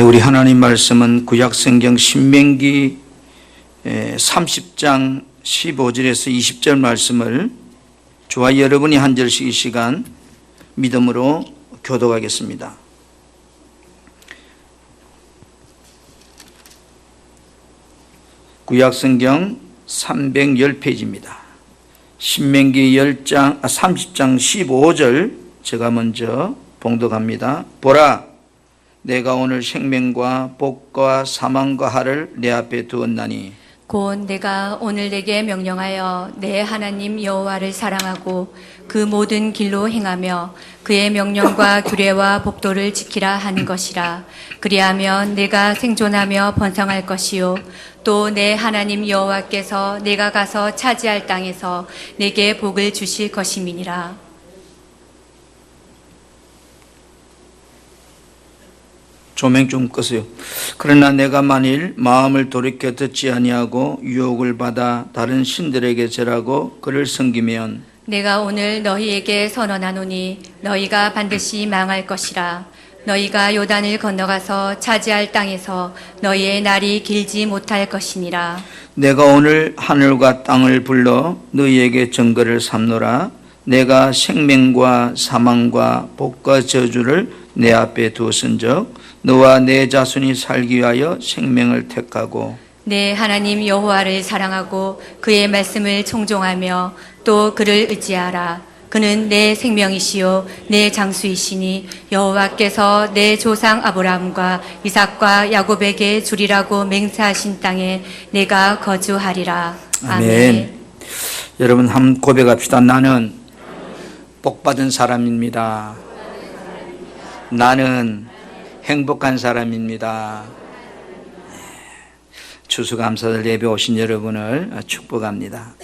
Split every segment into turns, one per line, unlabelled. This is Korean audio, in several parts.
우리 하나님 말씀은 구약성경 신명기 30장 15절에서 20절 말씀을 저와 여러분이 한 절씩 이 시간 믿음으로 교독하겠습니다. 구약성경 310페이지입니다. 신명기 30장 15절 제가 먼저 봉독합니다. 보라, 내가 오늘 생명과 복과 사망과 하를 내 앞에 두었나니
곧 내가 오늘 내게 명령하여 내 하나님 여호와를 사랑하고 그 모든 길로 행하며 그의 명령과 규례와 법도를 지키라 하는 것이라. 그리하면 내가 생존하며 번성할 것이요 또 내 하나님 여호와께서 내가 가서 차지할 땅에서 내게 복을 주실 것임이니라.
조명 좀 끄세요. 그러나 내가 만일 마음을 돌이켜 듣지 아니하고 유혹을 받아 다른 신들에게 절하고 그를 섬기면
내가 오늘 너희에게 선언하노니 너희가 반드시 망할 것이라. 너희가 요단을 건너가서 차지할 땅에서 너희의 날이 길지 못할 것이니라.
내가 오늘 하늘과 땅을 불러 너희에게 증거를 삼노라. 내가 생명과 사망과 복과 저주를 내 앞에 두었은즉 너와 내 자손이 살기 위하여 생명을 택하고
내 하나님 여호와를 사랑하고 그의 말씀을 청종하며 또 그를 의지하라. 그는 내 생명이시요 내 장수이시니 여호와께서 내 조상 아브라함과 이삭과 야곱에게 주리라고 맹세하신 땅에 내가 거주하리라. 아멘.
여러분 한번 고백합시다. 나는 복받은 사람입니다. 나는 행복한 사람입니다. 추수감사절 예배 오신 여러분을 축복합니다.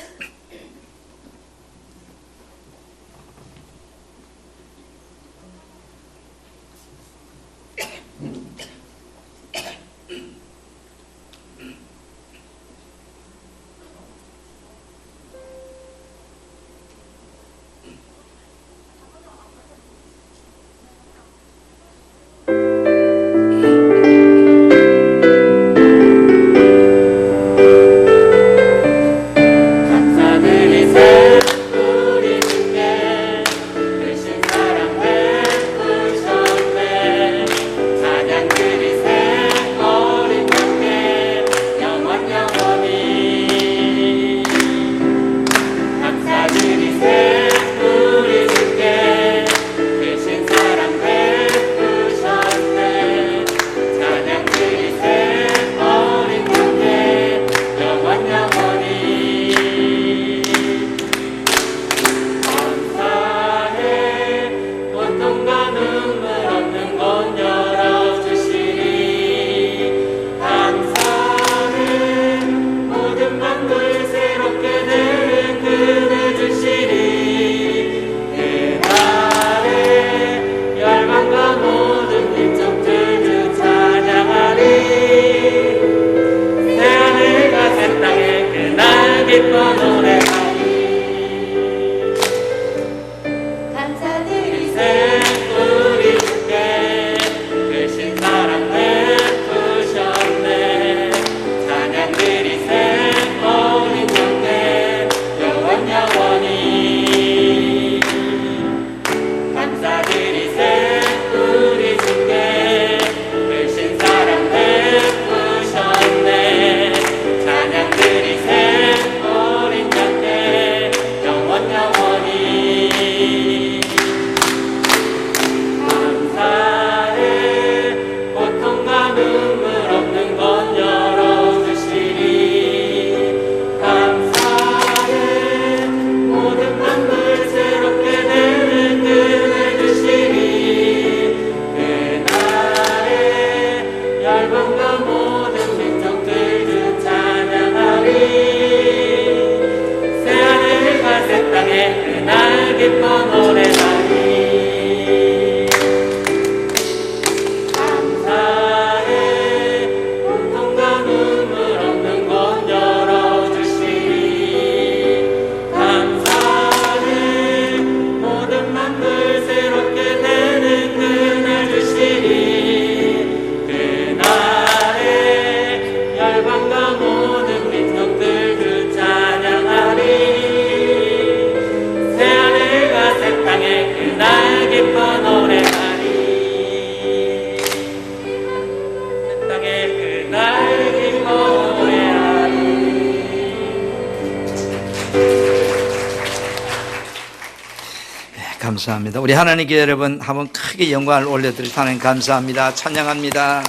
감사합니다. 우리 하나님께 여러분 한번 크게 영광을 올려드릴 하나님 감사합니다. 찬양합니다.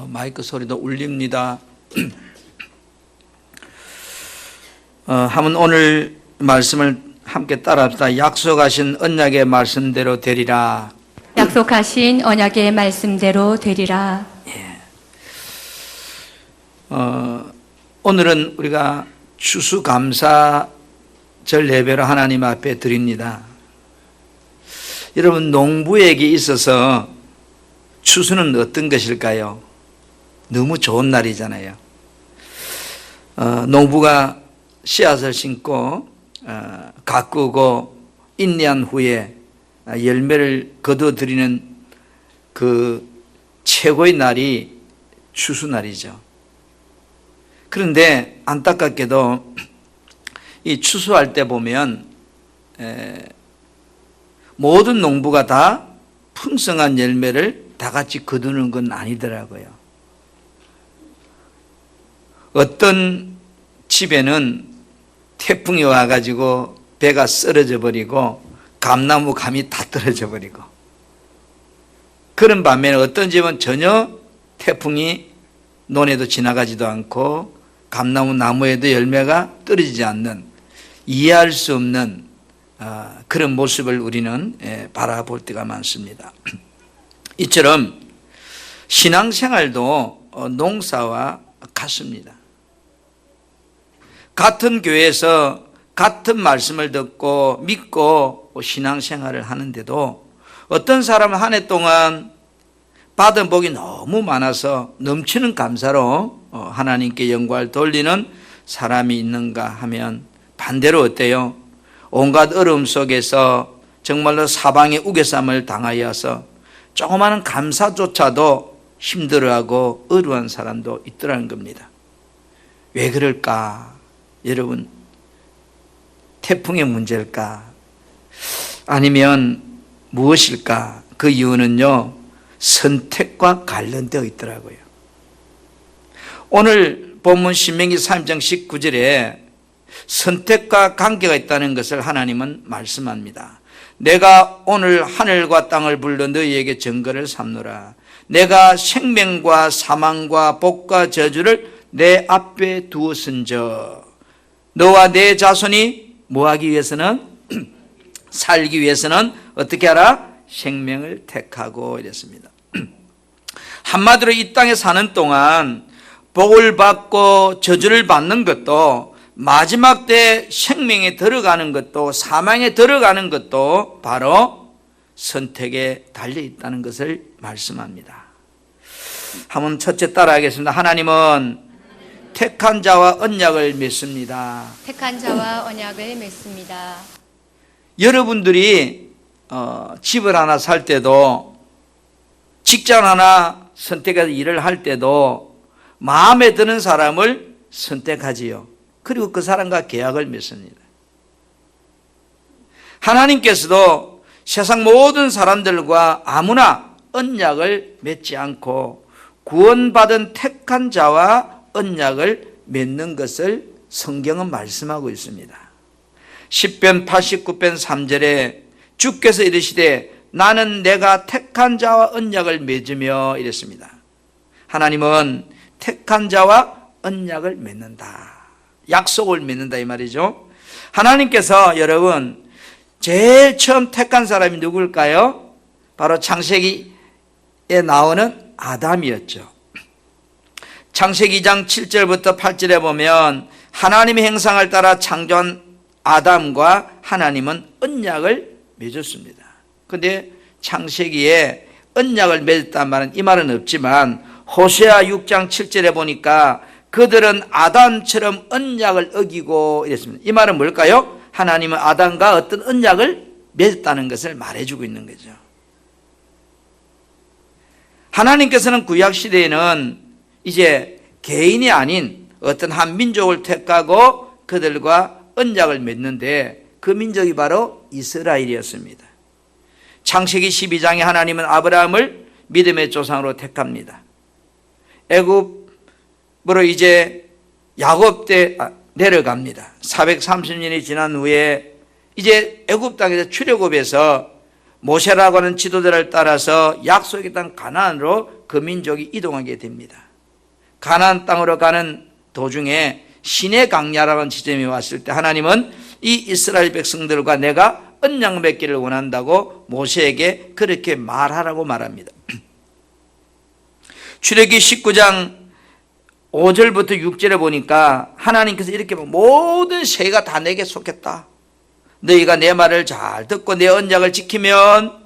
마이크 소리도 울립니다. 한번 오늘 말씀을 함께 따라합시다. 약속하신 언약의 말씀대로 되리라.
약속하신 언약의 말씀대로 되리라.
오늘은 우리가 추수감사절 예배로 하나님 앞에 드립니다. 여러분, 농부에게 있어서 추수는 어떤 것일까요? 너무 좋은 날이잖아요. 농부가 씨앗을 심고 가꾸고 인내한 후에 열매를 거둬들이는 그 최고의 날이 추수날이죠. 그런데 안타깝게도 이 추수할 때 보면 모든 농부가 다 풍성한 열매를 다 같이 거두는 건 아니더라고요. 어떤 집에는 태풍이 와가지고 배가 쓰러져 버리고 감나무 감이 다 떨어져 버리고, 그런 반면에 어떤 집은 전혀 태풍이 논에도 지나가지도 않고 감나무 나무에도 열매가 떨어지지 않는, 이해할 수 없는 그런 모습을 우리는 바라볼 때가 많습니다. 이처럼 신앙생활도 농사와 같습니다. 같은 교회에서 같은 말씀을 듣고 믿고 신앙생활을 하는데도 어떤 사람은 한 해 동안 받은 복이 너무 많아서 넘치는 감사로 하나님께 영광을 돌리는 사람이 있는가 하면 반대로 어때요? 온갖 어려움 속에서 정말로 사방의 우겨쌈을 당하여서 조그마한 감사조차도 힘들어하고 어려운 사람도 있더라는 겁니다. 왜 그럴까? 여러분, 태풍의 문제일까? 아니면 무엇일까? 그 이유는요, 선택과 관련되어 있더라고요. 오늘 본문 신명기 3장 19절에 선택과 관계가 있다는 것을 하나님은 말씀합니다. 내가 오늘 하늘과 땅을 불러 너희에게 증거를 삼노라. 내가 생명과 사망과 복과 저주를 내 앞에 두었은저 너와 내 자손이 뭐하기 위해서는? 살기 위해서는 어떻게 하라? 생명을 택하고 이랬습니다. 한마디로 이 땅에 사는 동안 복을 받고 저주를 받는 것도, 마지막 때 생명에 들어가는 것도, 사망에 들어가는 것도 바로 선택에 달려 있다는 것을 말씀합니다. 한번 첫째 따라하겠습니다. 하나님은 택한 자와 언약을 맺습니다.
택한 자와 언약을 맺습니다.
여러분들이 집을 하나 살 때도, 직장 하나 선택해서 일을 할 때도 마음에 드는 사람을 선택하지요. 그리고 그 사람과 계약을 맺습니다. 하나님께서도 세상 모든 사람들과 아무나 언약을 맺지 않고 구원받은 택한 자와 언약을 맺는 것을 성경은 말씀하고 있습니다. 시편 89편 3절에 주께서 이르시되 나는 내가 택한 자와 언약을 맺으며 이랬습니다. 하나님은 택한 자와 언약을 맺는다. 약속을 맺는다 이 말이죠. 하나님께서 여러분 제일 처음 택한 사람이 누구일까요? 바로 창세기에 나오는 아담이었죠. 창세기 2장 7절부터 8절에 보면 하나님의 형상을 따라 창조한 아담과 하나님은 언약을 맺었습니다. 그런데 창세기에 언약을 맺었다는 말은 이 말은 없지만 호세아 6장 7절에 보니까 그들은 아담처럼 언약을 어기고 이랬습니다. 이 말은 뭘까요? 하나님은 아담과 어떤 언약을 맺었다는 것을 말해주고 있는 거죠. 하나님께서는 구약시대에는 이제 개인이 아닌 어떤 한 민족을 택하고 그들과 언약을 맺는데 그 민족이 바로 이스라엘이었습니다. 창세기 12장에 하나님은 아브라함을 믿음의 조상으로 택합니다. 애굽으로 이제 야곱 때 내려갑니다. 430년이 지난 후에 이제 애굽 땅에서 출애굽해서 모세라고 하는 지도자를 따라서 약속의 땅 가나안으로 그 민족이 이동하게 됩니다. 가나안 땅으로 가는 도중에 시내 강야라고 하는 지점에 왔을 때 하나님은 이 이스라엘 백성들과 내가 언약 맺기를 원한다고 모세에게 그렇게 말하라고 말합니다. 출애굽기 19장 5절부터 6절에 보니까 하나님께서 이렇게 모든 세계가 다 내게 속했다. 너희가 내 말을 잘 듣고 내 언약을 지키면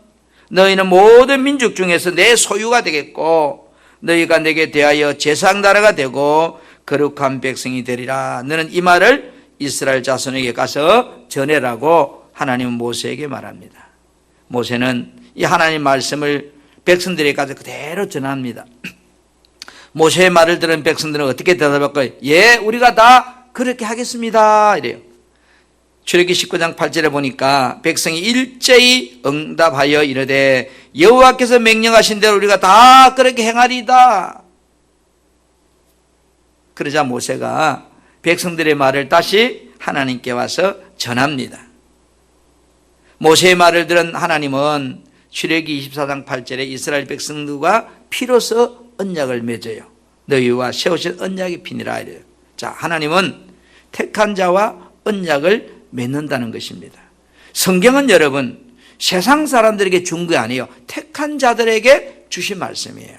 너희는 모든 민족 중에서 내 소유가 되겠고 너희가 내게 대하여 제사장 나라가 되고 거룩한 백성이 되리라. 너는 이 말을 이스라엘 자손에게 가서 전해라고 하나님은 모세에게 말합니다. 모세는 이 하나님 말씀을 백성들에게 가서 그대로 전합니다. 모세의 말을 들은 백성들은 어떻게 대답할까요? 예, 우리가 다 그렇게 하겠습니다. 이래요. 출애굽기 19장 8절에 보니까 백성이 일제히 응답하여 이르되 여호와께서 명령하신 대로 우리가 다 그렇게 행하리이다. 그러자 모세가 백성들의 말을 다시 하나님께 와서 전합니다. 모세의 말을 들은 하나님은 출애굽기 24장 8절에 이스라엘 백성들과 피로써 언약을 맺어요. 너희와 세우신 언약의 피니라 이래요. 자, 하나님은 택한 자와 언약을 맺는다는 것입니다. 성경은 여러분 세상 사람들에게 준 게 아니에요. 택한 자들에게 주신 말씀이에요.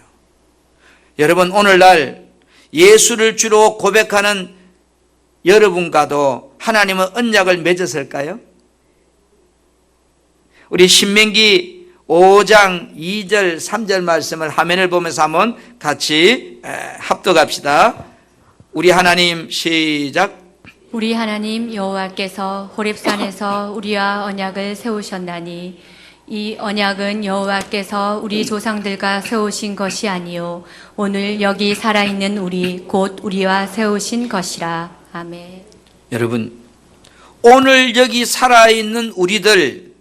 여러분 오늘날 예수를 주로 고백하는 여러분과도 하나님은 언약을 맺었을까요? 우리 신명기 5장 2절 3절 말씀을 화면을 보면서 한번 같이 합독합시다. 우리 하나님 시작.
우리 하나님 여호와께서 호렙산에서 우리와 언약을 세우셨나니 이 언약은 여호와께서 우리 조상들과 세우신 것이 아니요 오늘 여기 살아있는 우리 곧 우리와 세우신 것이라. 아멘.
여러분 오늘 여기 살아있는 우리들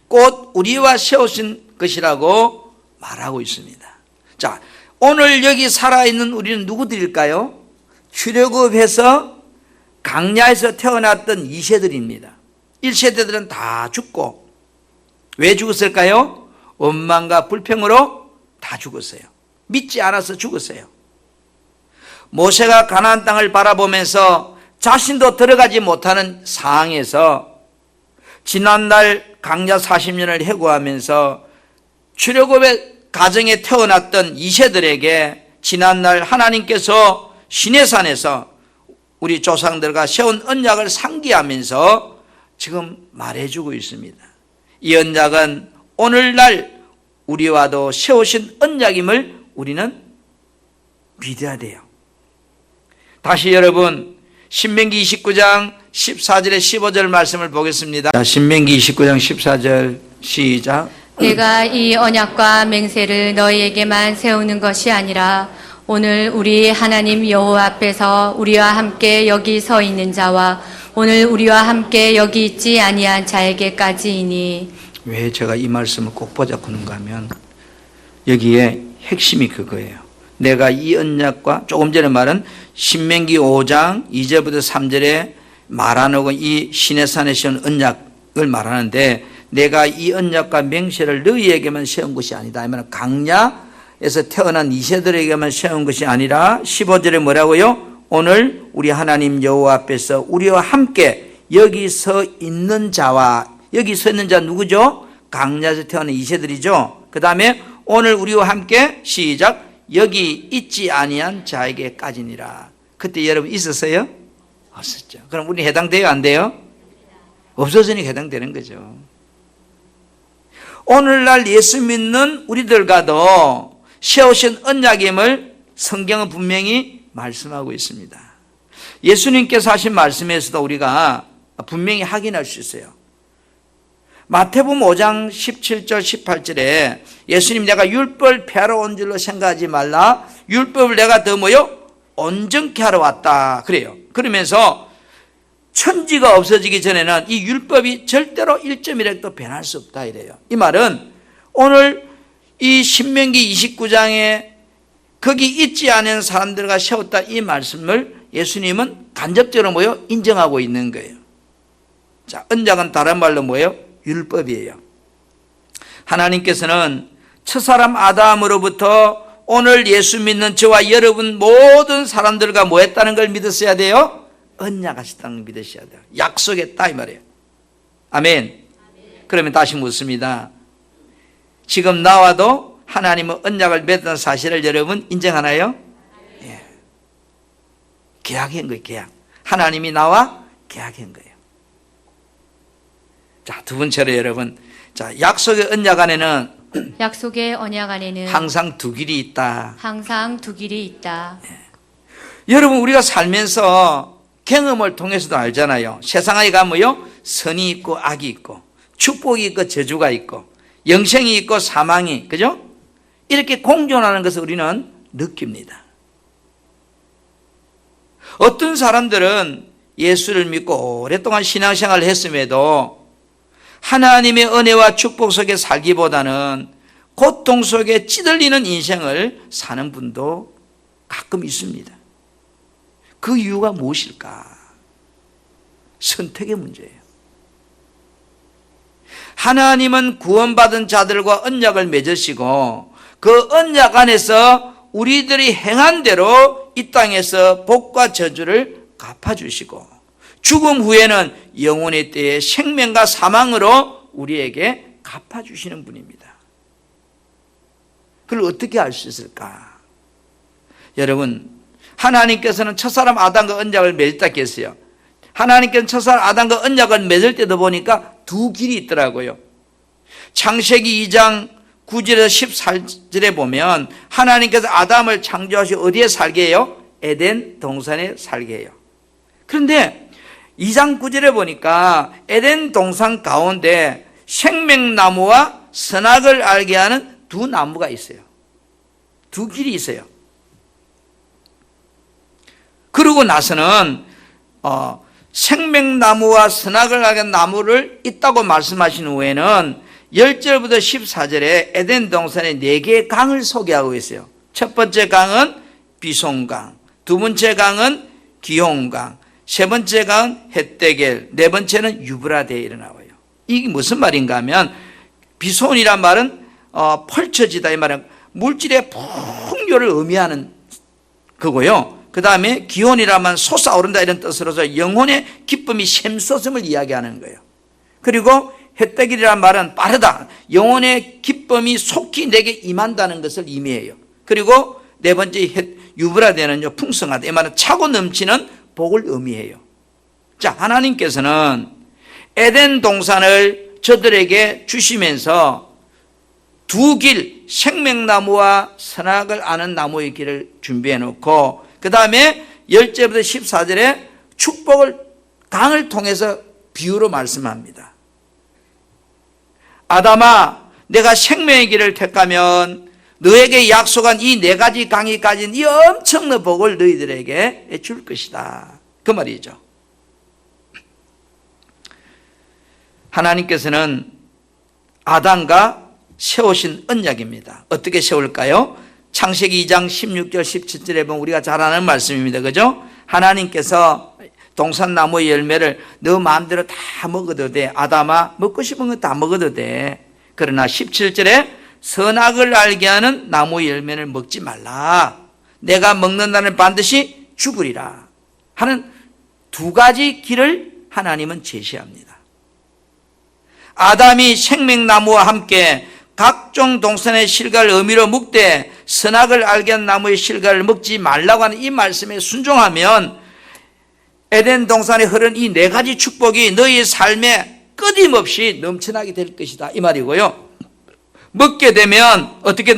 곧 우리와 세우신 것이라고 말하고 있습니다. 자, 오늘 여기 살아있는 우리는 누구들일까요? 출애굽해서 강야에서 태어났던 2세들입니다. 1세대들은 다 죽고 왜 죽었을까요? 원망과 불평으로 다 죽었어요. 믿지 않아서 죽었어요. 모세가 가나안 땅을 바라보면서 자신도 들어가지 못하는 상황에서 지난날 강야 40년을 해고하면서 출애굽의 가정에 태어났던 2세들에게 지난날 하나님께서 시내산에서 우리 조상들과 세운 언약을 상기하면서 지금 말해주고 있습니다. 이 언약은 오늘날 우리와도 세우신 언약임을 우리는 믿어야 돼요. 다시 여러분 신명기 29장 14절에 15절 말씀을 보겠습니다. 자, 신명기 29장 14절 시작.
내가 이 언약과 맹세를 너희에게만 세우는 것이 아니라 오늘 우리 하나님 여호와 앞에서 우리와 함께 여기 서 있는 자와 오늘 우리와 함께 여기 있지 아니한 자에게까지이니.
왜 제가 이 말씀을 꼭 보자꾸는가 하면 여기에 핵심이 그거예요. 내가 이 언약과 조금 전에 말한 신명기 5장 2절부터 3절에 말하는 이 시내산에 세운 언약을 말하는데 내가 이 언약과 맹세를 너희에게만 세운 것이 아니다. 아니면 강야에서 태어난 2세들에게만 세운 것이 아니라 15절에 뭐라고요? 오늘 우리 하나님 여호와 앞에서 우리와 함께 여기 서 있는 자와 여기 서 있는 자 누구죠? 강야에서 태어난 2세들이죠. 그 다음에 오늘 우리와 함께 시작 여기 있지 아니한 자에게까지니라. 그때 여러분 있었어요? 없었죠. 그럼 우리 해당돼요? 안 돼요? 없어지니 해당되는 거죠. 오늘날 예수 믿는 우리들과도 세우신 언약임을 성경은 분명히 말씀하고 있습니다. 예수님께서 하신 말씀에서도 우리가 분명히 확인할 수 있어요. 마태복음 5장 17절 18절에 예수님 내가 율법을 폐하러 온 줄로 생각하지 말라. 율법을 내가 더 온전케 하러 왔다. 그래요. 그러면서 천지가 없어지기 전에는 이 율법이 절대로 1.1획도 변할 수 없다 이래요. 이 말은 오늘 이 신명기 29장에 거기 있지 않은 사람들과 세웠다 이 말씀을 예수님은 간접적으로 인정하고 있는 거예요. 자, 언약은 다른 말로 뭐예요? 율법이에요. 하나님께서는 첫사람 아담으로부터 오늘 예수 믿는 저와 여러분 모든 사람들과 뭐 했다는 걸 믿으셔야 돼요? 언약하셨다는 걸 믿으셔야 돼요. 약속했다 이 말이에요. 아멘. 그러면 다시 묻습니다. 지금 나와도 하나님은 언약을 맺었다는 사실을 여러분 인정하나요? 예. 계약한 거예요. 계약. 하나님이 나와 계약한 거예요. 자, 두 번째로 여러분, 자, 약속의 언약 안에는
약속의 언약 안에는
항상 두 길이 있다.
항상 두 길이 있다.
여러분, 우리가 살면서 경험을 통해서도 알잖아요. 세상에 가면요, 선이 있고 악이 있고 축복이 있고 저주가 있고 영생이 있고 사망이, 그죠? 이렇게 공존하는 것을 우리는 느낍니다. 어떤 사람들은 예수를 믿고 오랫동안 신앙생활을 했음에도 하나님의 은혜와 축복 속에 살기보다는 고통 속에 찌들리는 인생을 사는 분도 가끔 있습니다. 그 이유가 무엇일까? 선택의 문제예요. 하나님은 구원받은 자들과 언약을 맺으시고 그 언약 안에서 우리들이 행한 대로 이 땅에서 복과 저주를 갚아주시고 죽음 후에는 영혼의 때에 생명과 사망으로 우리에게 갚아주시는 분입니다. 그걸 어떻게 알 수 있을까? 여러분, 하나님께서는 첫사람 아담과 언약을 맺었다 했어요. 하나님께서는 첫사람 아담과 언약을 맺을 때도 보니까 두 길이 있더라고요. 창세기 2장 9절에서 14절에 보면 하나님께서 아담을 창조하시 어디에 살게 해요? 에덴 동산에 살게 해요. 그런데 2장 9절에 보니까 에덴 동산 가운데 생명나무와 선악을 알게 하는 두 나무가 있어요. 두 길이 있어요. 그러고 나서는 생명나무와 선악을 알게 하는 나무를 있다고 말씀하신 후에는 10절부터 14절에 에덴 동산의 4개의 강을 소개하고 있어요. 첫 번째 강은 비손강, 두 번째 강은 기홈강, 세 번째 강은 헷데겔, 네 번째는 유브라데에 나와요. 이게 무슨 말인가 하면 비손이란 말은 펼쳐지다 이 말은 물질의 풍요를 의미하는 거고요. 그 다음에 기온이란 말은 솟아오른다 이런 뜻으로서 영혼의 기쁨이 샘솟음을 이야기하는 거예요. 그리고 헷데겔이란 말은 빠르다, 영혼의 기쁨이 속히 내게 임한다는 것을 의미해요. 그리고 네 번째 유브라데는요, 풍성하다 이 말은 차고 넘치는 복을 의미해요. 자, 하나님께서는 에덴 동산을 저들에게 주시면서 두 길, 생명나무와 선악을 아는 나무의 길을 준비해 놓고 그 다음에 10절부터 14절에 축복을 강을 통해서 비유로 말씀합니다. 아담아, 내가 생명의 길을 택하면 너에게 약속한 이 4가지 강이 가진 이 엄청난 복을 너희들에게 줄 것이다. 그 말이죠. 하나님께서는 아담과 세우신 언약입니다. 어떻게 세울까요? 창세기 2장 16절 17절에 보면 우리가 잘 아는 말씀입니다. 그죠? 하나님께서 동산나무의 열매를 너 마음대로 다 먹어도 돼. 아담아, 먹고 싶은 거 다 먹어도 돼. 그러나 17절에 선악을 알게 하는 나무의 열매를 먹지 말라. 내가 먹는다는 반드시 죽으리라. 하는 두 가지 길을 하나님은 제시합니다. 아담이 생명나무와 함께 각종 동산의 실과를 의미로 먹되 선악을 알게 하는 나무의 실과를 먹지 말라고 하는 이 말씀에 순종하면 에덴 동산에 흐른 이 4가지 축복이 너희의 삶에 끊임없이 넘쳐나게 될 것이다 이 말이고요. 먹게 되면 어떻게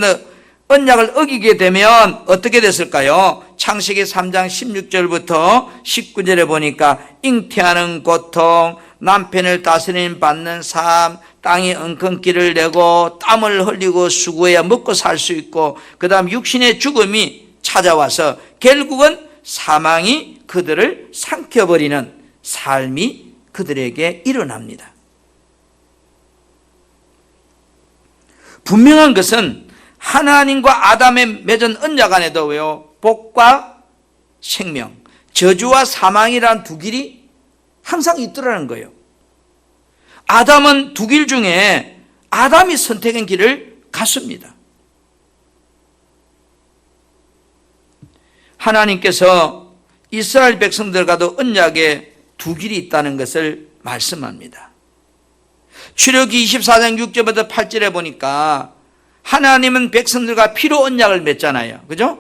언약을 어기게 되면 어떻게 됐을까요? 창세기 3장 16절부터 19절에 보니까 잉태하는 고통, 남편을 다스림 받는 삶, 땅이 엉겅기를 내고 땀을 흘리고 수고해야 먹고 살 수 있고 그 다음 육신의 죽음이 찾아와서 결국은 사망이 그들을 삼켜버리는 삶이 그들에게 일어납니다. 분명한 것은 하나님과 아담의 맺은 언약 안에도 왜요? 복과 생명, 저주와 사망이란 두 길이 항상 있더라는 거예요. 아담은 두 길 중에 아담이 선택한 길을 갔습니다. 하나님께서 이스라엘 백성들과도 언약에 두 길이 있다는 것을 말씀합니다. 출애굽기 24장 6절부터 8절에 보니까 하나님은 백성들과 피로 언약을 맺잖아요. 그죠?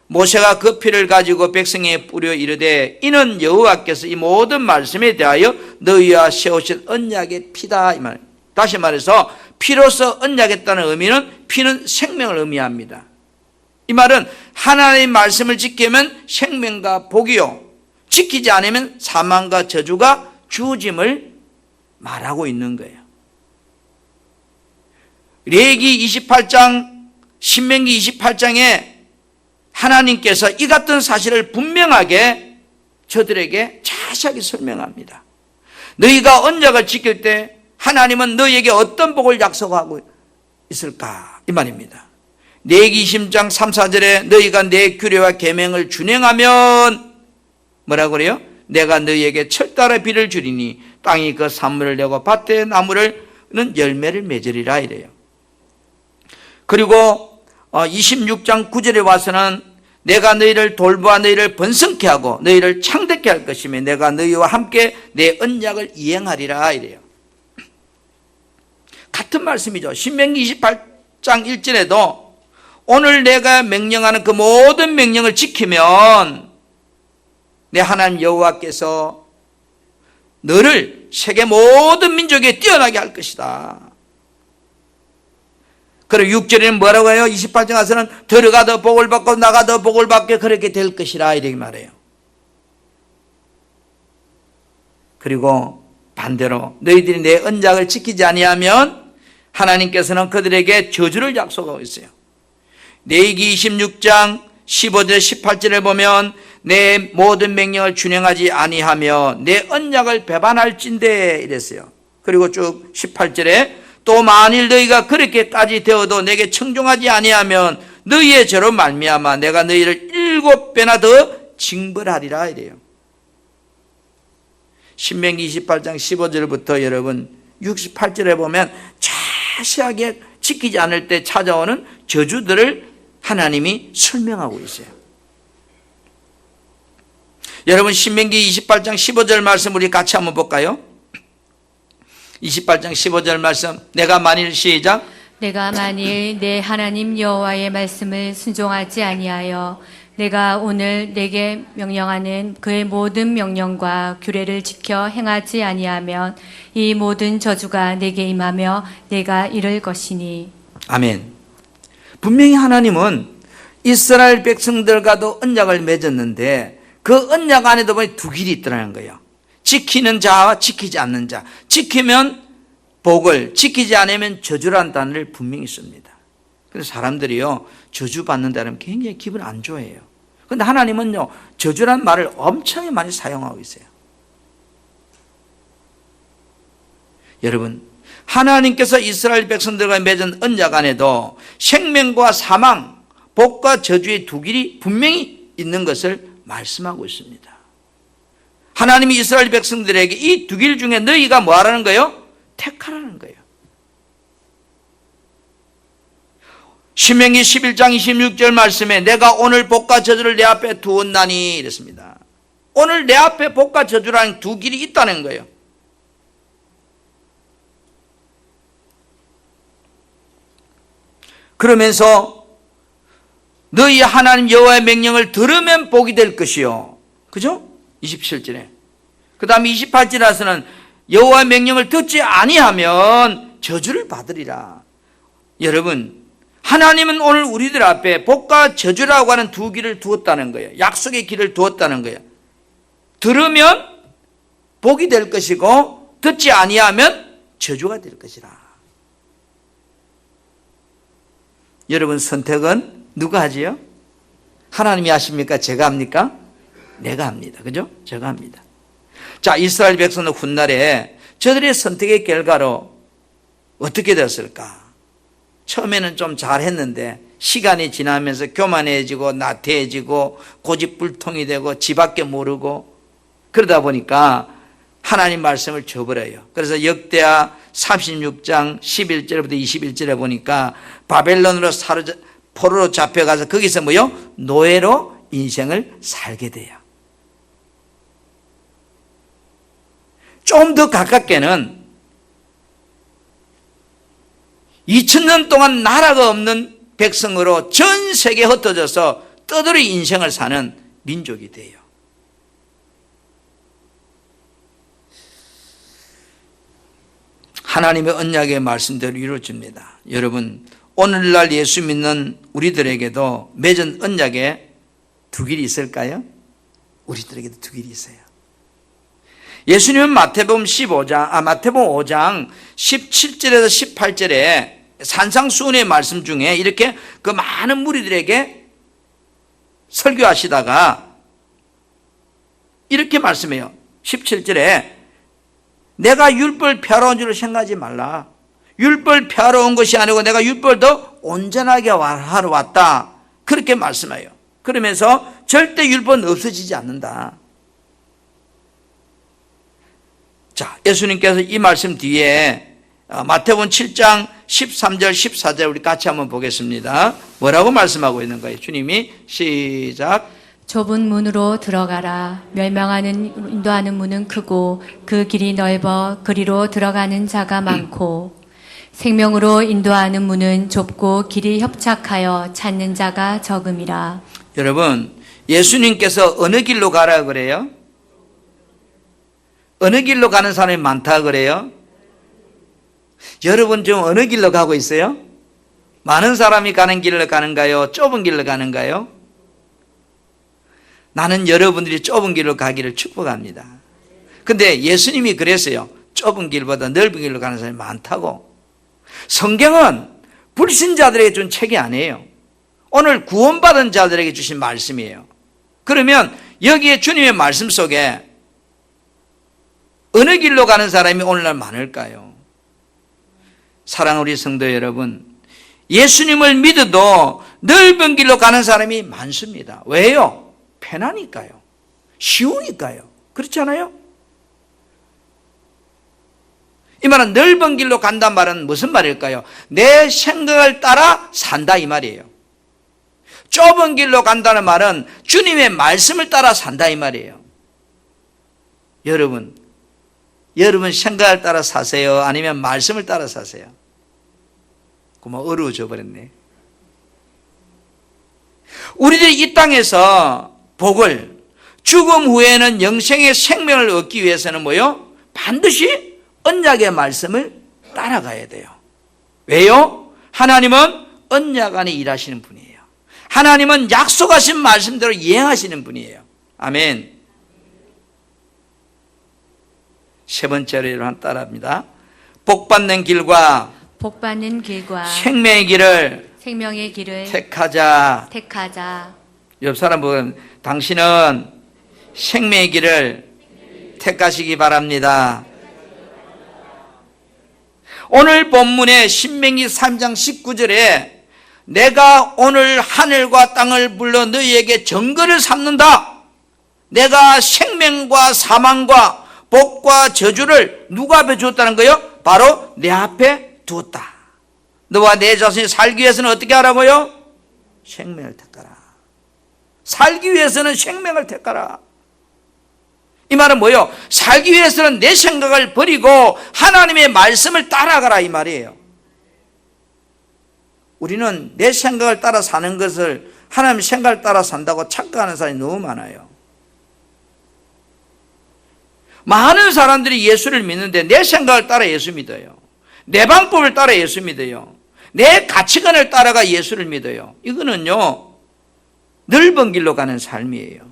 모세가 그 피를 가지고 백성에 뿌려 이르되 이는 여호와께서 이 모든 말씀에 대하여 너희와 세우신 언약의 피다 이 말. 다시 말해서 피로서 언약했다는 의미는 피는 생명을 의미합니다. 이 말은 하나님의 말씀을 지키면 생명과 복이요 지키지 않으면 사망과 저주가 주어짐을 말하고 있는 거예요. 레위기 28장, 신명기 28장에 하나님께서 이 같은 사실을 분명하게 저들에게 자세하게 설명합니다. 너희가 언약을 지킬 때 하나님은 너희에게 어떤 복을 약속하고 있을까? 이 말입니다. 레위기 20장 3, 4절에 너희가 내 규례와 계명을 준행하면 뭐라고 그래요? 내가 너희에게 철달의 비를 주리니 땅이 그 산물을 내고 밭의 나무는 열매를 맺으리라 이래요. 그리고 26장 9절에 와서는 내가 너희를 돌보아 너희를 번성케 하고 너희를 창대케 할 것이며 내가 너희와 함께 내 언약을 이행하리라 이래요. 같은 말씀이죠. 신명기 28장 1절에도 오늘 내가 명령하는 그 모든 명령을 지키면 내 하나님 여호와께서 너를 세계 모든 민족에 뛰어나게 할 것이다. 그리고 6절에는 뭐라고 해요? 28장 가서는 들어가도 복을 받고 나가도 복을 받게 그렇게 될 것이라 이렇게 말해요. 그리고 반대로 너희들이 내 언약을 지키지 아니하면 하나님께서는 그들에게 저주를 약속하고 있어요. 레위기 26장 15절 18절에 보면 내 모든 명령을 준행하지 아니하며 내 언약을 배반할진대 이랬어요. 그리고 쭉 18절에 또 만일 너희가 그렇게까지 되어도 내게 청종하지 아니하면 너희의 죄로 말미암아 내가 너희를 7배나 더 징벌하리라 이래요. 신명기 28장 15절부터 여러분 68절에 보면 자세하게 지키지 않을 때 찾아오는 저주들을 하나님이 설명하고 있어요. 여러분 신명기 28장 15절 말씀 우리 같이 한번 볼까요? 28장 15절 말씀 내가 만일 시작
내가 만일 내 하나님 여호와의 말씀을 순종하지 아니하여 내가 오늘 내게 명령하는 그의 모든 명령과 규례를 지켜 행하지 아니하면 이 모든 저주가 내게 임하며 내가 이를 것이니. 아멘.
분명히 하나님은 이스라엘 백성들과도 언약을 맺었는데 그 언약 안에도 보니 두 길이 있더라는 거예요. 지키는 자와 지키지 않는 자. 지키면 복을, 지키지 않으면 저주라는 단어를 분명히 씁니다. 그래서 사람들이요 저주 받는다면 굉장히 기분 안 좋아해요. 그런데 하나님은요 저주라는 말을 엄청 많이 사용하고 있어요. 여러분 하나님께서 이스라엘 백성들과 맺은 언약 안에도 생명과 사망, 복과 저주의 두 길이 분명히 있는 것을 말씀하고 있습니다. 하나님이 이스라엘 백성들에게 이 두 길 중에 너희가 뭐 하라는 거예요? 택하라는 거예요. 신명기 11장 26절 말씀에 내가 오늘 복과 저주를 내 앞에 두었나니 이랬습니다. 오늘 내 앞에 복과 저주라는 두 길이 있다는 거예요. 그러면서 너희 하나님 여호와의 명령을 들으면 복이 될 것이요. 그죠? 27절에. 그 다음에 28절에서는 여호와의 명령을 듣지 아니하면 저주를 받으리라. 여러분 하나님은 오늘 우리들 앞에 복과 저주라고 하는 두 길을 두었다는 거예요. 약속의 길을 두었다는 거예요. 들으면 복이 될 것이고 듣지 아니하면 저주가 될 것이라. 여러분 선택은 누가 하지요? 하나님이 하십니까? 제가 합니까? 내가 합니다. 그죠? 제가 합니다. 자, 이스라엘 백성은 훗날에 저들의 선택의 결과로 어떻게 되었을까? 처음에는 좀 잘했는데 시간이 지나면서 교만해지고 나태해지고 고집불통이 되고 지밖에 모르고 그러다 보니까 하나님 말씀을 저버려요. 그래서 역대하 36장 11절부터 21절에 보니까 바벨론으로 포로로 잡혀가서 거기서 뭐요? 노예로 인생을 살게 돼요. 좀 더 가깝게는 2000년 동안 나라가 없는 백성으로 전 세계에 흩어져서 떠돌이 인생을 사는 민족이 돼요. 하나님의 언약의 말씀대로 이루어집니다. 여러분, 오늘날 예수 믿는 우리들에게도 맺은 언약에 두 길이 있을까요? 우리들에게도 두 길이 있어요. 예수님은 마태복음 5장 17절에서 18절에 산상수훈의 말씀 중에 이렇게 그 많은 무리들에게 설교하시다가 이렇게 말씀해요. 17절에 내가 율법을 펴러 온 줄을 생각하지 말라. 율법을 펴러 온 것이 아니고 내가 율법을 더 온전하게 하러 왔다. 그렇게 말씀해요. 그러면서 절대 율법은 없어지지 않는다. 자, 예수님께서 이 말씀 뒤에 마태복음 7장 13절 14절 우리 같이 한번 보겠습니다. 뭐라고 말씀하고 있는 거예요? 주님이 시작.
좁은 문으로 들어가라. 인도하는 문은 크고 그 길이 넓어 그리로 들어가는 자가 많고 생명으로 인도하는 문은 좁고 길이 협착하여 찾는 자가 적음이라.
여러분, 예수님께서 어느 길로 가라 그래요? 어느 길로 가는 사람이 많다 그래요? 여러분 지금 어느 길로 가고 있어요? 많은 사람이 가는 길로 가는가요? 좁은 길로 가는가요? 나는 여러분들이 좁은 길로 가기를 축복합니다. 근데 예수님이 그랬어요. 좁은 길보다 넓은 길로 가는 사람이 많다고. 성경은 불신자들에게 준 책이 아니에요. 오늘 구원받은 자들에게 주신 말씀이에요. 그러면 여기에 주님의 말씀 속에 어느 길로 가는 사람이 오늘날 많을까요? 사랑하는 우리 성도 여러분, 예수님을 믿어도 넓은 길로 가는 사람이 많습니다. 왜요? 편하니까요. 쉬우니까요. 그렇지 않아요? 이 말은 넓은 길로 간단 말은 무슨 말일까요? 내 생각을 따라 산다 이 말이에요. 좁은 길로 간다는 말은 주님의 말씀을 따라 산다 이 말이에요. 여러분 생각을 따라 사세요? 아니면 말씀을 따라 사세요? 그만 어려워져 버렸네. 우리들이 이 땅에서 복을, 죽음 후에는 영생의 생명을 얻기 위해서는 뭐요? 반드시 언약의 말씀을 따라가야 돼요. 왜요? 하나님은 언약 안에 일하시는 분이에요. 하나님은 약속하신 말씀대로 이행하시는 분이에요. 아멘. 세 번째로 한 따라합니다. 복받는 길과 생명의 길을 택하자. 옆 사람 보면 당신은 생명의 길을 택하시기 바랍니다. 오늘 본문의 신명기 3장 19절에 내가 오늘 하늘과 땅을 불러 너희에게 증거를 삼는다. 내가 생명과 사망과 복과 저주를 누가 앞에 주었다는 거예요? 바로 내 앞에 두었다. 너와 내 자신이 살기 위해서는 어떻게 하라고요? 생명을 택하라. 살기 위해서는 생명을 택하라. 이 말은 뭐예요? 살기 위해서는 내 생각을 버리고 하나님의 말씀을 따라가라 이 말이에요. 우리는 내 생각을 따라 사는 것을 하나님의 생각을 따라 산다고 착각하는 사람이 너무 많아요. 많은 사람들이 예수를 믿는데 내 생각을 따라 예수 믿어요. 내 방법을 따라 예수 믿어요. 내 가치관을 따라가 예수를 믿어요. 이거는요, 넓은 길로 가는 삶이에요.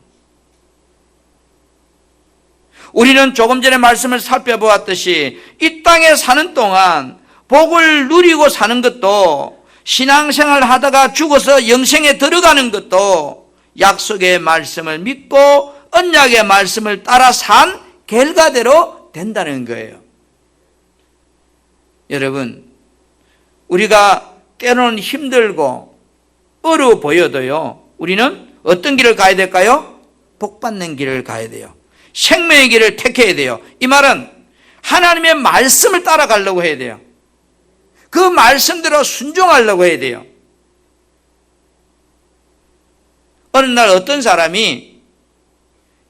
우리는 조금 전에 말씀을 살펴보았듯이 이 땅에 사는 동안 복을 누리고 사는 것도, 신앙생활 하다가 죽어서 영생에 들어가는 것도 약속의 말씀을 믿고 언약의 말씀을 따라 산 결과대로 된다는 거예요. 여러분, 우리가 때로는 힘들고 어려워 보여도요, 우리는 어떤 길을 가야 될까요? 복받는 길을 가야 돼요. 생명의 길을 택해야 돼요. 이 말은 하나님의 말씀을 따라가려고 해야 돼요. 그 말씀대로 순종하려고 해야 돼요. 어느 날 어떤 사람이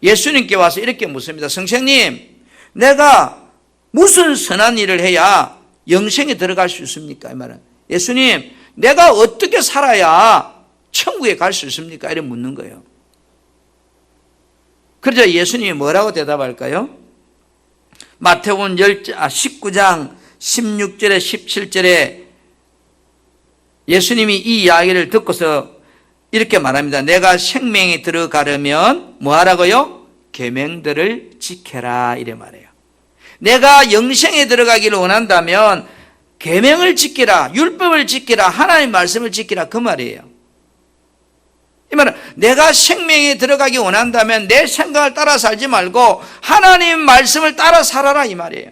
예수님께 와서 이렇게 묻습니다. 선생님, 내가 무슨 선한 일을 해야 영생에 들어갈 수 있습니까? 이 말은 예수님, 내가 어떻게 살아야 천국에 갈 수 있습니까? 이렇게 묻는 거예요. 그러자 예수님이 뭐라고 대답할까요? 마태복음 19장 16절에 17절에 예수님이 이 이야기를 듣고서 이렇게 말합니다. 내가 생명에 들어가려면 뭐 하라고요? 계명들을 지켜라 이래 말해요. 내가 영생에 들어가기를 원한다면 계명을 지키라, 율법을 지키라, 하나님의 말씀을 지키라 그 말이에요. 이 말은 내가 생명에 들어가기 원한다면 내 생각을 따라 살지 말고 하나님 말씀을 따라 살아라 이 말이에요.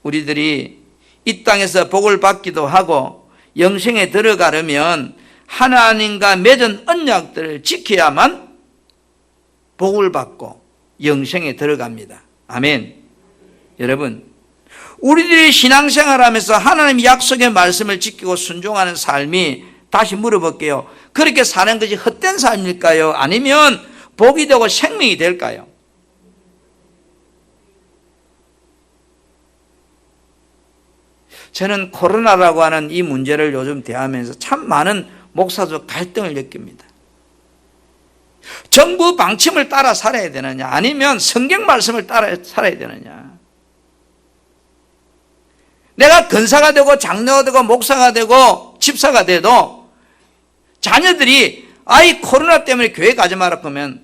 우리들이 이 땅에서 복을 받기도 하고 영생에 들어가려면 하나님과 맺은 언약들을 지켜야만 복을 받고 영생에 들어갑니다. 아멘. 여러분, 우리들이 신앙생활하면서 하나님 약속의 말씀을 지키고 순종하는 삶이, 다시 물어볼게요. 그렇게 사는 것이 헛된 삶일까요? 아니면 복이 되고 생명이 될까요? 저는 코로나라고 하는 이 문제를 요즘 대하면서 참 많은 목사적 갈등을 느낍니다. 정부 방침을 따라 살아야 되느냐, 아니면 성경 말씀을 따라 살아야 되느냐. 내가 권사가 되고 장로가 되고 목사가 되고 집사가 돼도 자녀들이 아이 코로나 때문에 교회 가지 마라 그러면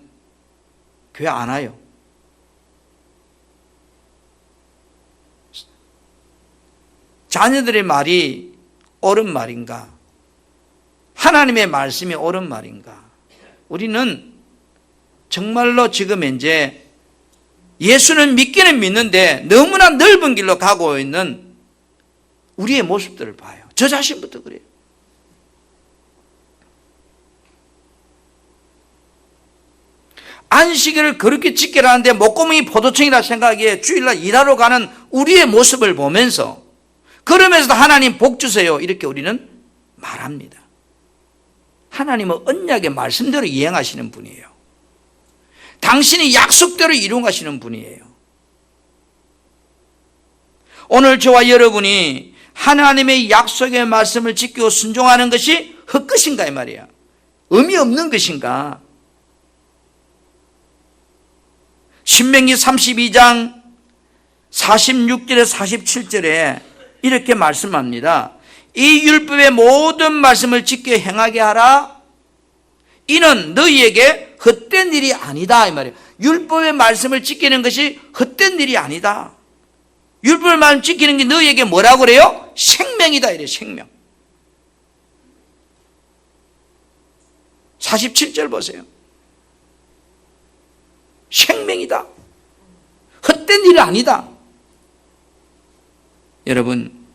교회 안 와요. 자녀들의 말이 옳은 말인가? 하나님의 말씀이 옳은 말인가? 우리는 정말로 지금 이제 예수는 믿기는 믿는데 너무나 넓은 길로 가고 있는 우리의 모습들을 봐요. 저 자신부터 그래요. 안식일을 그렇게 지키라는데 목구멍이 포도청이라 생각하기에 주일날 일하러 가는 우리의 모습을 보면서, 그러면서도 하나님 복 주세요 이렇게 우리는 말합니다. 하나님은 언약의 말씀대로 이행하시는 분이에요. 당신이 약속대로 이루어가시는 분이에요. 오늘 저와 여러분이 하나님의 약속의 말씀을 지키고 순종하는 것이 헛것인가 이 말이야. 의미 없는 것인가? 신명기 32장 46절에 47절에 이렇게 말씀합니다. 이 율법의 모든 말씀을 지켜 행하게 하라. 이는 너희에게 헛된 일이 아니다 이 말이에요. 율법의 말씀을 지키는 것이 헛된 일이 아니다. 율법의 말씀 지키는 게 너희에게 뭐라고 그래요? 생명이다 이래요. 생명. 47절 보세요. 생명이다. 헛된 일이 아니다. 여러분,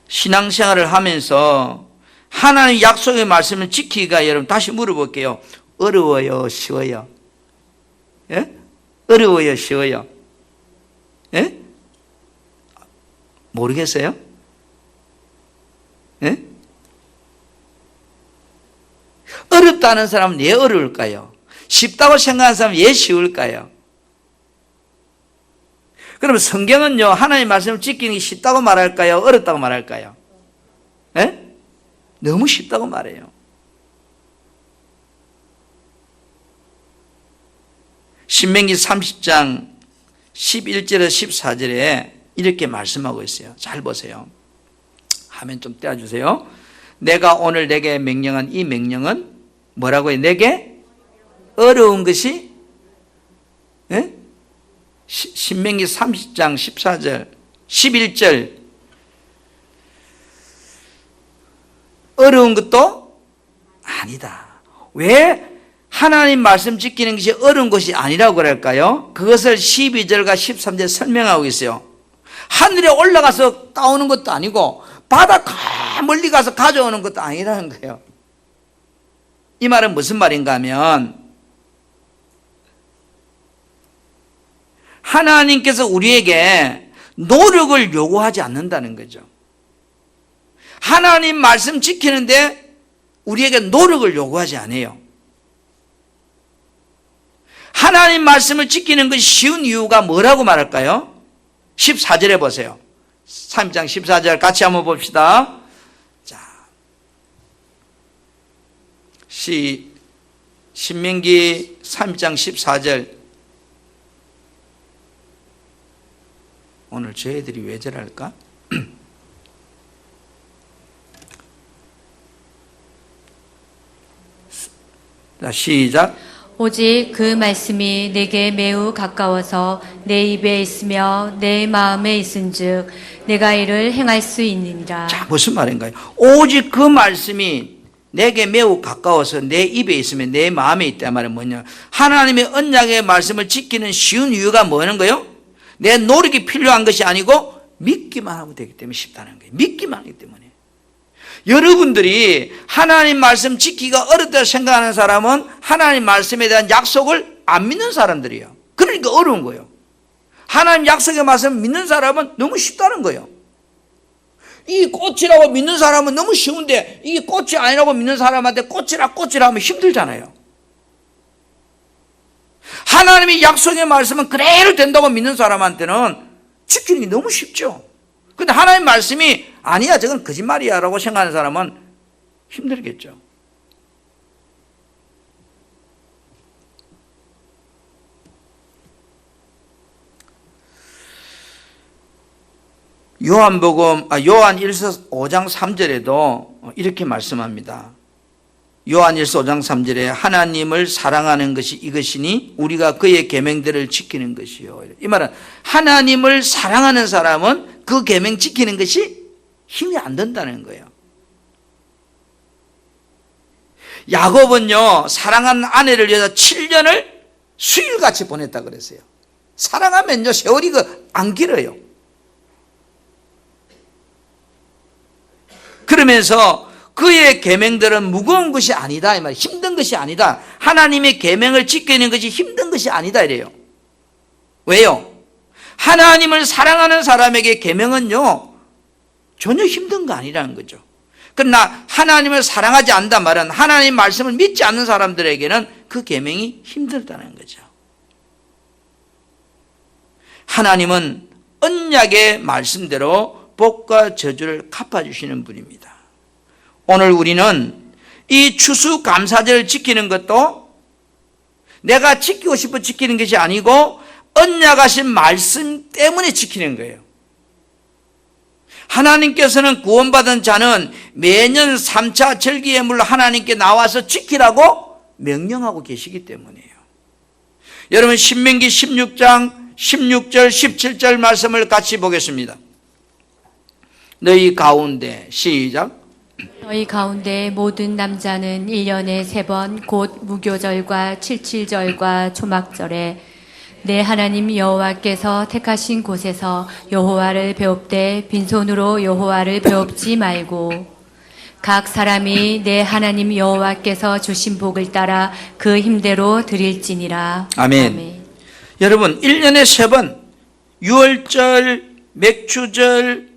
신앙생활을 하면서 하나님의 약속의 말씀을 지키기가, 여러분 다시 물어볼게요. 어려워요? 쉬워요? 예? 어려워요? 쉬워요? 예? 모르겠어요? 예? 어렵다는 사람은 왜 어려울까요? 쉽다고 생각하는 사람은 왜 쉬울까요? 그러면 성경은요, 하나님의 말씀을 지키는 게 쉽다고 말할까요? 어렵다고 말할까요? 예? 너무 쉽다고 말해요. 신명기 30장 11절에서 14절에 이렇게 말씀하고 있어요. 잘 보세요. 화면 좀 떼어주세요. 내가 오늘 내게 명령한 이 명령은 뭐라고 해요? 내게 어려운 것이, 예? 신명기 30장 14절 11절 어려운 것도 아니다. 왜 하나님 말씀 지키는 것이 어려운 것이 아니라고 그럴까요? 그것을 12절과 13절 설명하고 있어요. 하늘에 올라가서 따오는 것도 아니고 바다 멀리 가서 가져오는 것도 아니라는 거예요. 이 말은 무슨 말인가 하면 하나님께서 우리에게 노력을 요구하지 않는다는 거죠. 하나님 말씀 지키는데 우리에게 노력을 요구하지 않아요. 하나님 말씀을 지키는 것이 쉬운 이유가 뭐라고 말할까요? 14절에 보세요. 3장 14절 같이 한번 봅시다. 자, 신명기 3장 14절. 오늘 저희들이 왜 저럴까? 자, 시작.
오직 그 말씀이 내게 매우 가까워서 내 입에 있으며 내 마음에 있은즉 내가 이를 행할 수 있느니라.
자, 무슨 말인가요? 오직 그 말씀이 내게 매우 가까워서 내 입에 있으면 내 마음에 있다 말은 뭐냐? 하나님의 언약의 말씀을 지키는 쉬운 이유가 뭐는 거예요? 내 노력이 필요한 것이 아니고 믿기만 하면 되기 때문에 쉽다는 거예요. 믿기만 하기 때문에. 여러분들이 하나님 말씀 지키기가 어렵다고 생각하는 사람은 하나님 말씀에 대한 약속을 안 믿는 사람들이에요. 그러니까 어려운 거예요. 하나님 약속의 말씀을 믿는 사람은 너무 쉽다는 거예요. 이 꽃이라고 믿는 사람은 너무 쉬운데 이게 꽃이 아니라고 믿는 사람한테 꽃이라 하면 힘들잖아요. 하나님의 약속의 말씀은 그대로 된다고 믿는 사람한테는 지키는 게 너무 쉽죠. 근데 하나님 말씀이 아니야 저건 거짓말이야 라고 생각하는 사람은 힘들겠죠. 요한 1서 5장 3절에도 이렇게 말씀합니다. 요한 1서 5장 3절에 하나님을 사랑하는 것이 이것이니 우리가 그의 계명들을 지키는 것이요. 이 말은 하나님을 사랑하는 사람은 그 계명 지키는 것이 힘이 안 든다는 거예요. 야곱은요 사랑한 아내를 위해서 7년을 수일같이 보냈다 그랬어요. 사랑하면요 세월이 안 길어요. 그러면서 그의 계명들은 무거운 것이 아니다 이 말이에요. 힘든 것이 아니다. 하나님의 계명을 지키는 것이 힘든 것이 아니다 이래요. 왜요? 하나님을 사랑하는 사람에게 계명은요 전혀 힘든 거 아니라는 거죠. 그러나 하나님을 사랑하지 않는다 말은 하나님 말씀을 믿지 않는 사람들에게는 그 계명이 힘들다는 거죠. 하나님은 언약의 말씀대로 복과 저주를 갚아주시는 분입니다. 오늘 우리는 이 추수감사절을 지키는 것도 내가 지키고 싶어 지키는 것이 아니고 언약하신 말씀 때문에 지키는 거예요. 하나님께서는 구원받은 자는 매년 3차 절기예물로 하나님께 나와서 지키라고 명령하고 계시기 때문이에요. 여러분 신명기 16장 16절 17절 말씀을 같이 보겠습니다. 너희 가운데 시작.
너희 가운데 모든 남자는 1년에 3번 곧 무교절과 칠칠절과 초막절에 내 하나님 여호와께서 택하신 곳에서 여호와를 배웁되 빈손으로 여호와를 배웁지 말고 각 사람이 내 하나님 여호와께서 주신 복을 따라 그 힘대로 드릴지니라.
아멘. 여러분 1년에 3번 유월절, 맥주절,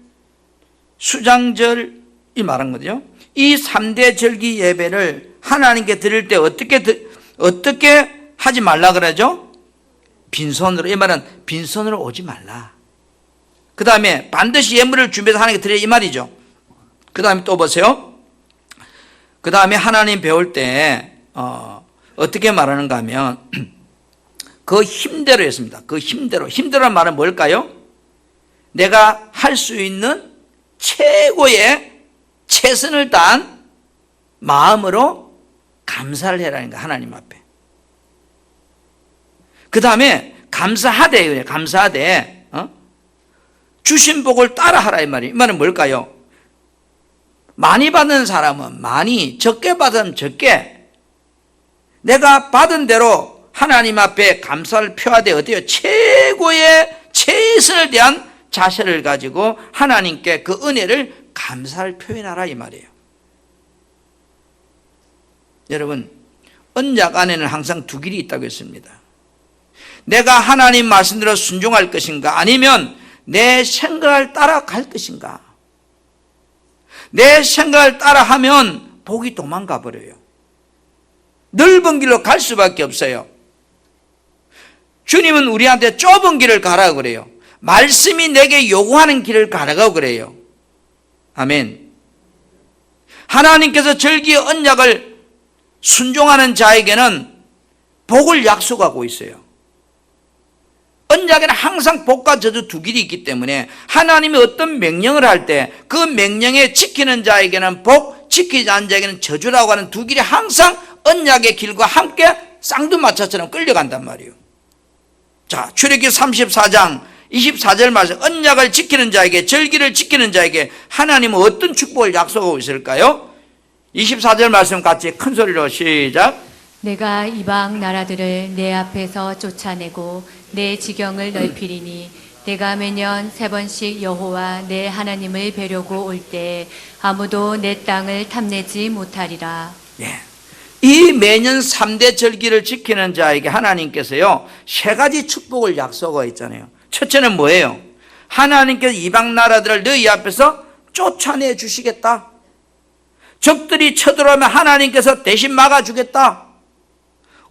수장절 이 말한 거죠. 이 3대 절기 예배를 하나님께 드릴 때 어떻게 하지 말라 그러죠? 빈손으로. 이 말은 빈손으로 오지 말라. 그 다음에 반드시 예물을 준비해서 하나님께 드려 이 말이죠. 그 다음에 또 보세요. 그 다음에 하나님 배울 때 어떻게 말하는가 하면 그 힘대로 했습니다. 그 힘대로란 말은 뭘까요? 내가 할 수 있는 최고의 최선을 다한 마음으로 감사를 해라는 거야. 하나님 앞에. 그 다음에 감사하되 주신 복을 따라하라 이 말이에요. 이 말은 뭘까요? 많이 받은 사람은 많이, 적게 받으면 적게, 내가 받은 대로 하나님 앞에 감사를 표하되 어때요? 최고의 최선을 대한 자세를 가지고 하나님께 그 은혜를 감사를 표현하라 이 말이에요. 여러분, 언약 안에는 항상 두 길이 있다고 했습니다. 내가 하나님 말씀대로 순종할 것인가, 아니면 내 생각을 따라갈 것인가. 내 생각을 따라하면 복이 도망가 버려요. 넓은 길로 갈 수밖에 없어요. 주님은 우리한테 좁은 길을 가라고 그래요. 말씀이 내게 요구하는 길을 가라고 그래요. 아멘. 하나님께서 절기의 언약을 순종하는 자에게는 복을 약속하고 있어요. 언약에는 항상 복과 저주 두 길이 있기 때문에 하나님이 어떤 명령을 할 때 그 명령에 지키는 자에게는 복, 지키지 않는 자에게는 저주라고 하는 두 길이 항상 언약의 길과 함께 쌍두마차처럼 끌려간단 말이에요. 자, 출애굽기 34장 24절 말씀, 언약을 지키는 자에게, 절기를 지키는 자에게 하나님은 어떤 축복을 약속하고 있을까요? 24절 말씀 같이 큰 소리로 시작.
내가 이방 나라들을 내 앞에서 쫓아내고 내 지경을 넓히리니 내가 매년 3번씩 여호와 내 하나님을 뵈려고 올 때 아무도 내 땅을 탐내지 못하리라.
예. 이 매년 3대 절기를 지키는 자에게 하나님께서요 3가지 축복을 약속하고 있잖아요. 첫째는 뭐예요? 하나님께서 이방 나라들을 너희 앞에서 쫓아내 주시겠다. 적들이 쳐들어오면 하나님께서 대신 막아주겠다.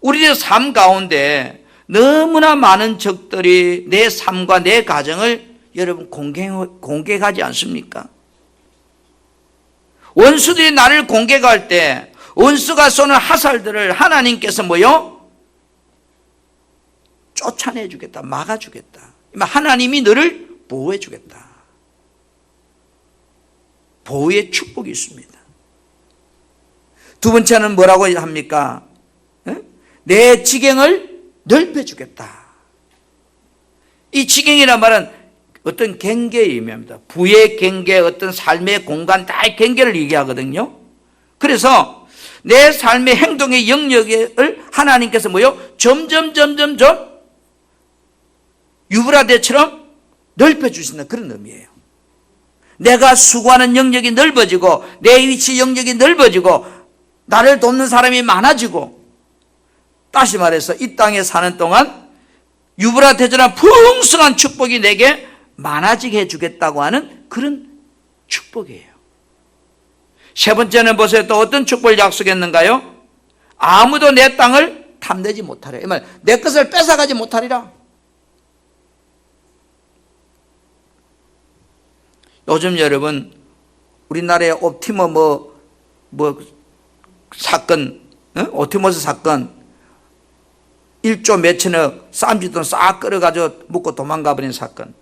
우리의 삶 가운데 너무나 많은 적들이 내 삶과 내 가정을 여러분 공격하지 않습니까? 원수들이 나를 공격할 때 원수가 쏘는 화살들을 하나님께서 뭐요? 쫓아내 주겠다, 막아 주겠다. 하나님이 너를 보호해 주겠다. 보호의 축복이 있습니다. 두 번째는 뭐라고 합니까? 내 지경을 넓혀주겠다. 이 지경이란 말은 어떤 경계의 의미입니다. 부의 경계, 어떤 삶의 공간, 다 경계를 얘기하거든요. 그래서 내 삶의 행동의 영역을 하나님께서 뭐요? 점점 유브라데처럼 넓혀주신다는 그런 의미예요. 내가 수고하는 영역이 넓어지고 내 위치 영역이 넓어지고 나를 돕는 사람이 많아지고, 다시 말해서 이 땅에 사는 동안 유브라데처럼 풍성한 축복이 내게 많아지게 해주겠다고 하는 그런 축복이에요. 세 번째는 보세요. 또 어떤 축복을 약속했는가요? 아무도 내 땅을 탐내지 못하리라. 이 말, 내 것을 뺏어가지 못하리라. 요즘 여러분 우리나라의 옵티머 사건, 옵티머스 사건 1조 몇천억 쌈짓 돈 싹 끌어가지고 묻고 도망가 버린 사건.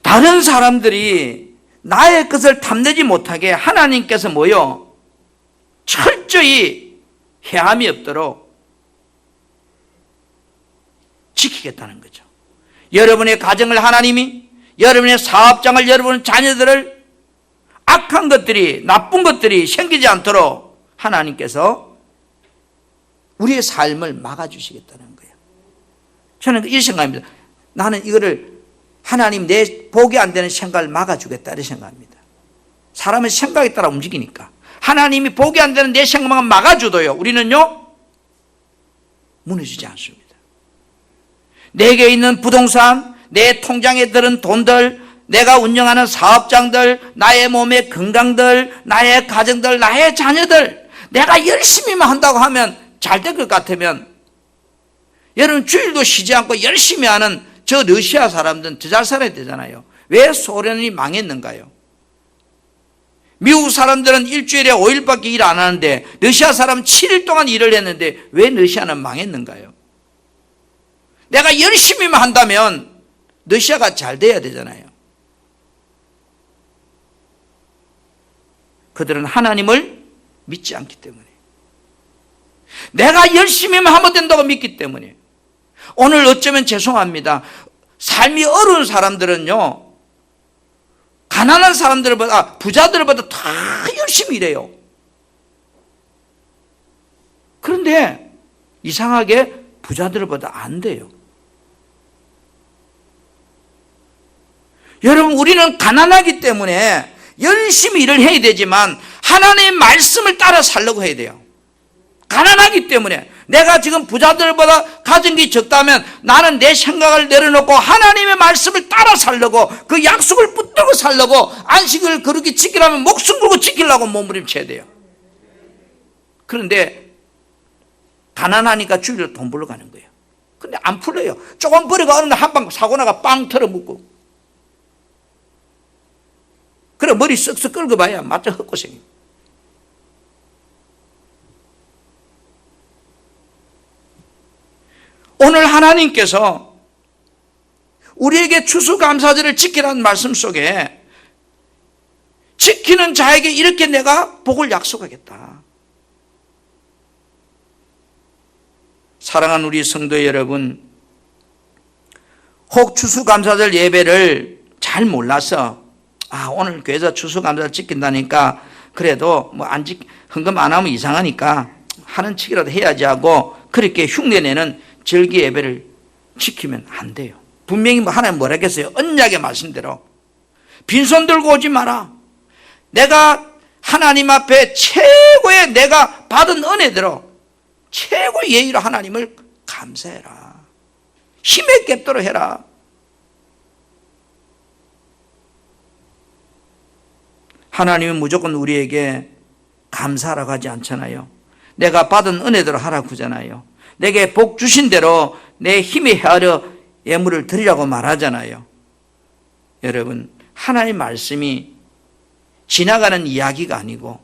다른 사람들이 나의 것을 탐내지 못하게 하나님께서 뭐요? 철저히 해함이 없도록 지키겠다는 거죠. 여러분의 가정을 하나님이, 여러분의 사업장을, 여러분의 자녀들을 악한 것들이, 나쁜 것들이 생기지 않도록 하나님께서 우리의 삶을 막아주시겠다는 거예요. 저는 이 생각입니다. 나는 이거를 하나님 내 복이 안 되는 생각을 막아주겠다 이런 생각합니다. 사람은 생각에 따라 움직이니까 하나님이 복이 안 되는 내 생각만 막아줘도요 우리는요 무너지지 않습니다. 내게 있는 부동산, 내 통장에 들은 돈들, 내가 운영하는 사업장들, 나의 몸의 건강들, 나의 가정들, 나의 자녀들, 내가 열심히만 한다고 하면 잘 될 것 같으면, 여러분 주일도 쉬지 않고 열심히 하는 저 러시아 사람들은 더 잘 살아야 되잖아요. 왜 소련이 망했는가요? 미국 사람들은 일주일에 5일밖에 일 안 하는데 러시아 사람은 7일 동안 일을 했는데 왜 러시아는 망했는가요? 내가 열심히만 한다면 러시아가 잘 돼야 되잖아요. 그들은 하나님을 믿지 않기 때문에, 내가 열심히만 하면 된다고 믿기 때문에. 오늘 어쩌면 죄송합니다. 삶이 어려운 사람들은요 가난한 사람들보다, 부자들보다 다 열심히 일해요. 그런데 이상하게 부자들보다 안 돼요. 여러분, 우리는 가난하기 때문에 열심히 일을 해야 되지만 하나님의 말씀을 따라 살려고 해야 돼요. 가난하기 때문에. 내가 지금 부자들보다 가진 게 적다면 나는 내 생각을 내려놓고 하나님의 말씀을 따라 살려고, 그 약속을 붙들고 살려고, 안식을 그렇게 지키려면 목숨 걸고 지키려고 몸부림쳐야 돼요. 그런데 가난하니까 주일로 돈 벌러 가는 거예요. 근데 안 풀려요. 조금 버리고 어느 날 한 방 사고 나가 빵 털어먹고. 그래 머리 쓱쓱 끌고 봐야 맞죠, 헛고생이에요. 오늘 하나님께서 우리에게 추수감사절을 지키라는 말씀 속에 지키는 자에게 이렇게 내가 복을 약속하겠다. 사랑하는 우리 성도 여러분, 혹 추수감사절 예배를 잘 몰라서 오늘 교회에서 추수감사절 지킨다니까 그래도 헌금 안 하면 이상하니까 하는 척이라도 해야지 하고 그렇게 흉내내는 절기 예배를 지키면 안 돼요. 분명히 하나님 뭐라 했어요? 언약의 말씀대로 빈손 들고 오지 마라. 내가 하나님 앞에 최고의 내가 받은 은혜대로 최고의 예의로 하나님을 감사해라. 힘에 겠도록 해라. 하나님은 무조건 우리에게 감사하라고 하지 않잖아요. 내가 받은 은혜대로 하라고 하잖아요. 내게 복 주신 대로 내 힘이 헤아려 예물을 드리라고 말하잖아요. 여러분, 하나님의 말씀이 지나가는 이야기가 아니고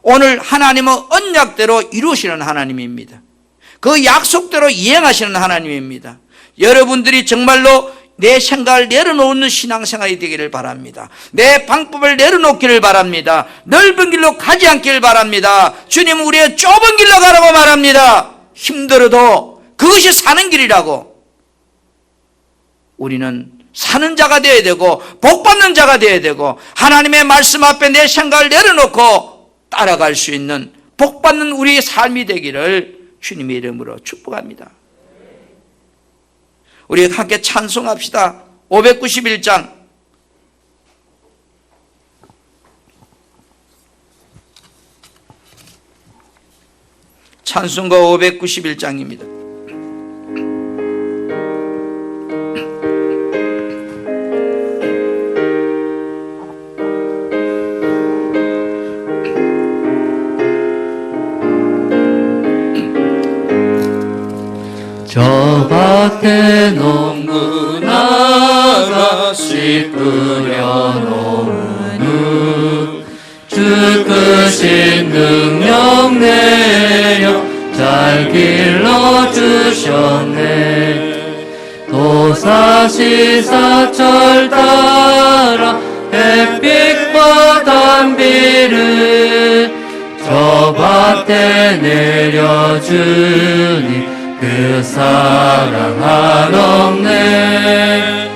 오늘 하나님은 언약대로 이루시는 하나님입니다. 그 약속대로 이행하시는 하나님입니다. 여러분들이 정말로 내 생각을 내려놓는 신앙생활이 되기를 바랍니다. 내 방법을 내려놓기를 바랍니다. 넓은 길로 가지 않기를 바랍니다. 주님은 우리의 좁은 길로 가라고 말합니다. 힘들어도 그것이 사는 길이라고. 우리는 사는 자가 되어야 되고 복받는 자가 되어야 되고 하나님의 말씀 앞에 내 생각을 내려놓고 따라갈 수 있는 복받는 우리의 삶이 되기를 주님의 이름으로 축복합니다. 우리 함께 찬송합시다. 591장 찬송가 591장입니다.
저 밭에 농부 나가 씨 뿌려놓은 주 크신 능력 내려 잘 길러주셨네. 도사시사철 따라 햇빛과 단비를 저 밭에 내려주니 그 사랑 한없네.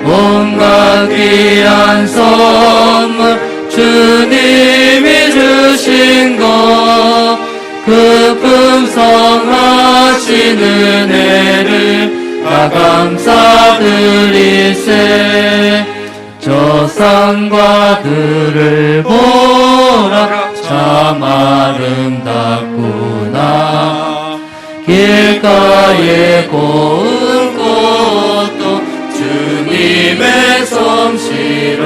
온갖 귀한 선물 주님이 주신 것 그 풍성하신 은혜를 다 감사드리세. 저 산과 들을 보라 참 아름답구나. 길가에 고운 꽃도 주님의 솜씨라.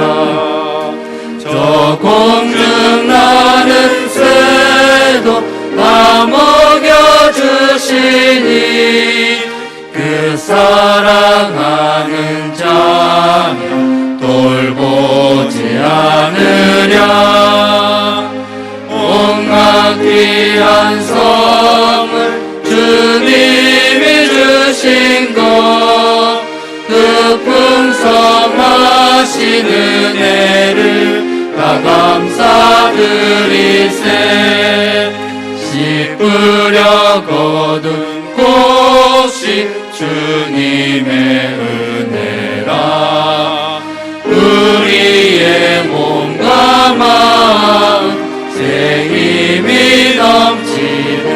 저 공중 나는 새도 다 먹여주시니 그 사랑하는 자녀 돌보지 않으랴. 온갖 귀한 선물 주님이 주신 것 그 풍성하신 은혜를 다 감사드리세. 씨 뿌려 거둔 곳이 주님의 은혜라. 우리의 몸과 마음 새 힘이 넘치네.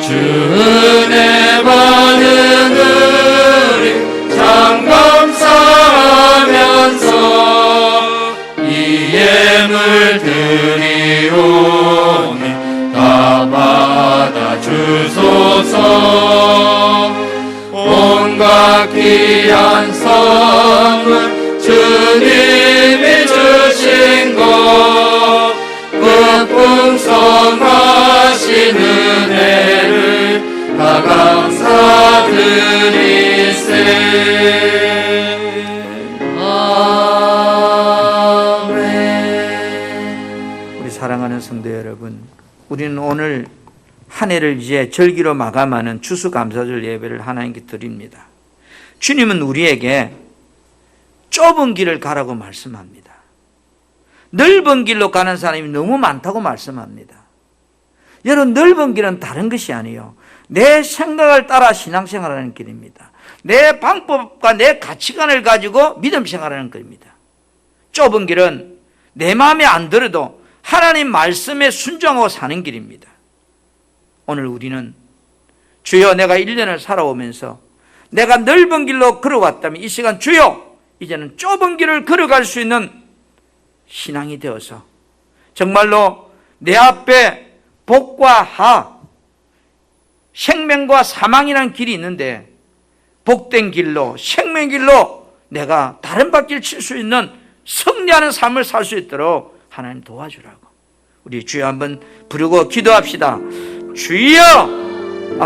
주 은혜 받은 우리 참 감사하네. 다 받아 주소서. 온갖 귀한 선물 주님이 주신 것, 그 풍성하신 은혜를 다 감사드리세. 아멘.
우리 사랑하는 성도 여러분, 우리는 오늘 한 해를 이제 절기로 마감하는 추수감사절 예배를 하나님께 드립니다. 주님은 우리에게 좁은 길을 가라고 말씀합니다. 넓은 길로 가는 사람이 너무 많다고 말씀합니다. 여러분, 넓은 길은 다른 것이 아니에요. 내 생각을 따라 신앙생활하는 길입니다. 내 방법과 내 가치관을 가지고 믿음 생활하는 길입니다. 좁은 길은 내 마음에 안 들어도 하나님 말씀에 순종하고 사는 길입니다. 오늘 우리는 주여, 내가 1년을 살아오면서 내가 넓은 길로 걸어왔다면 이 시간 주여, 이제는 좁은 길을 걸어갈 수 있는 신앙이 되어서 정말로 내 앞에 복과 하, 생명과 사망이라는 길이 있는데 복된 길로, 생명 길로 내가 다른 바퀴를 칠 수 있는 승리하는 삶을 살 수 있도록 하나님 도와주라고 우리 주여 한번 부르고 기도합시다. 주여,